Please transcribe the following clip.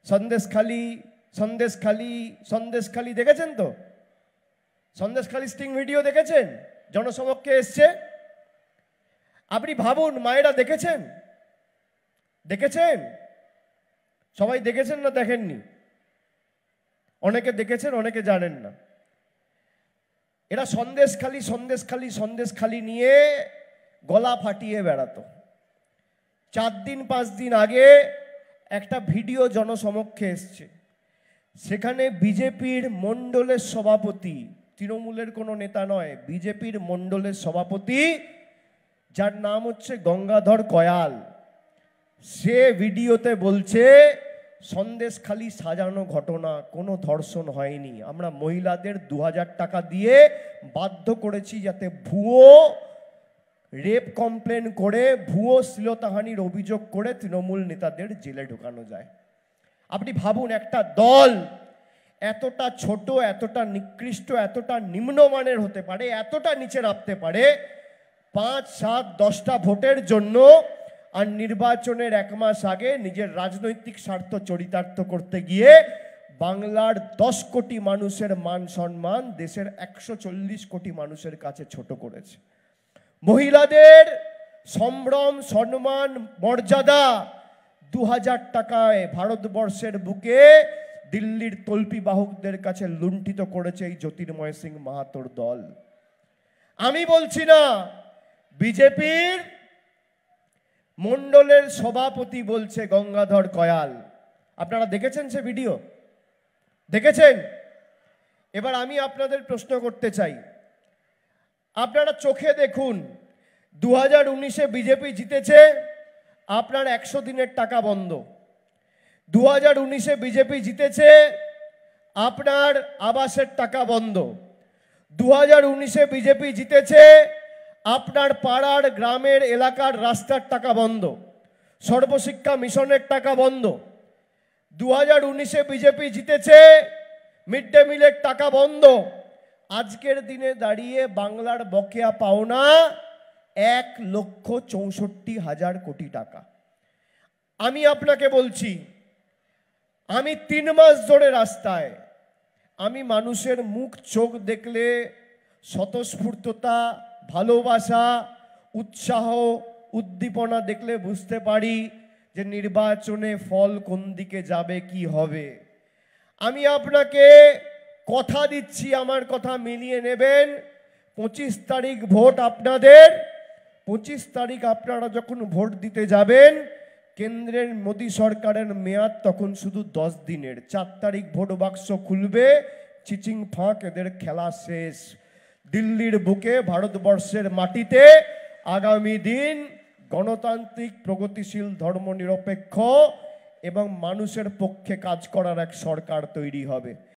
সন্দেশখালি সন্দেশখালি সন্দেশখালি দেখেছেন তো? Sandeshkhali sting video দেখেছেন? জনসমক্ষে এসছে। আপনি ভাবুন, মায়েরা দেখেছেন? দেখেছেন? সবাই দেখেছেন না দেখেননি? অনেকে দেখেছেন, অনেকে জানেন না। এরা সন্দেশখালি সন্দেশখালি সন্দেশখালি নিয়ে গলা ফাটিয়ে বেড়াতো। 4 দিন 5 দিন আগে একটা ভিডিও জনসমক্ষে এসছে। সেখানে বিজেপির মণ্ডলের সভাপতি, তৃণমূলের কোনো নেতা নয়, বিজেপির মণ্ডলের সভাপতি, যার নাম হচ্ছে গঙ্গাধর কয়াল, সে ভিডিওতে বলছে সন্দেশখালি সাজানো ঘটনা, কোনো ধর্ষণ হয়নি। আমরা মহিলাদের 2000 টাকা দিয়ে বাধ্য করেছি যাতে ভুয়ো রেপ কমপ্লেন করে, ভুয়ো শ্লীলতাহানির অভিযোগ করে তৃণমূল নেতাদের জেলে ঢোকানো যায়। আপনি ভাবুন, একটা দল এতটা ছোট, এতটা নিকৃষ্ট, এতটা নিম্নমানের হতে পারে, এতটা নিচে নামতে পারে 5, 7, 10টা ভোটের জন্য, আর নির্বাচনের 1 মাস আগে নিজের রাজনৈতিক স্বার্থ চরিতার্থ করতে গিয়ে বাংলার 10 কোটি মানুষের মান সম্মান দেশের 140 কোটি মানুষের কাছে ছোট করেছে। মহিলাদের সম্ভ্রম, সম্মান, মর্যাদা 2000 টাকায় ভারতবর্ষের বুকে দিল্লির তল্পি বাহকদের কাছে লুণ্ঠিত করেছে এই জ্যোতির্ময় সিং মাহাতোর দল। আমি বলছি না, বিজেপির মণ্ডলের সভাপতি বলছে গঙ্গাধর কয়াল। আপনারা দেখেছেন সে ভিডিও? দেখেছেন? এবার আমি আপনাদের প্রশ্ন করতে চাই, আপনারা চোখে দেখুন, 2019-এ বিজেপি জিতেছে, আপনার 100 দিনের টাকা বন্ধ। 2019-এ বিজেপি জিতেছে, আপনার আবাসের টাকা বন্ধ। 2019-এ বিজেপি জিতেছে, আপনার পাড়ার, গ্রামের, এলাকার রাস্তার টাকা বন্ধ, সর্বশিক্ষা মিশনের টাকা বন্ধ। 2019-এ বিজেপি জিতেছে, মিড ডে মিলের টাকা বন্ধ। আজকের দিনে দাঁড়িয়ে বাংলার বকেয়া পাওনা 1,64,000 কোটি টাকা। আমি আপনাকে বলছি, আমি 3 মাস ধরে রাস্তায়, আমি মানুষের মুখ চোখ দেখলে স্বতঃস্ফূর্ততা, ভালোবাসা, উৎসাহ, উদ্দীপনা দেখলে বুঝতে পারি যে নির্বাচনে ফল কোন দিকে যাবে, কি হবে। আমি আপনাকে কথা দিচ্ছি, আমার কথা মিলিয়ে নেবেন। 25 তারিখ ভোট আপনাদের। 25 তারিখ আপনারা যখন ভোট দিতে যাবেন, কেন্দ্রের মোদী সরকারের মেয়াদ তখন শুধু 10 দিনের। 4 তারিখ ভোট বাক্স খুলবে, চিচিং ফাঁক, এদের খেলা শেষ। দিল্লির বুকে, ভারতবর্ষের মাটিতে আগামী দিন গণতান্ত্রিক, প্রগতিশীল, ধর্মনিরপেক্ষ এবং মানুষের পক্ষে কাজ করার এক সরকার তৈরি হবে।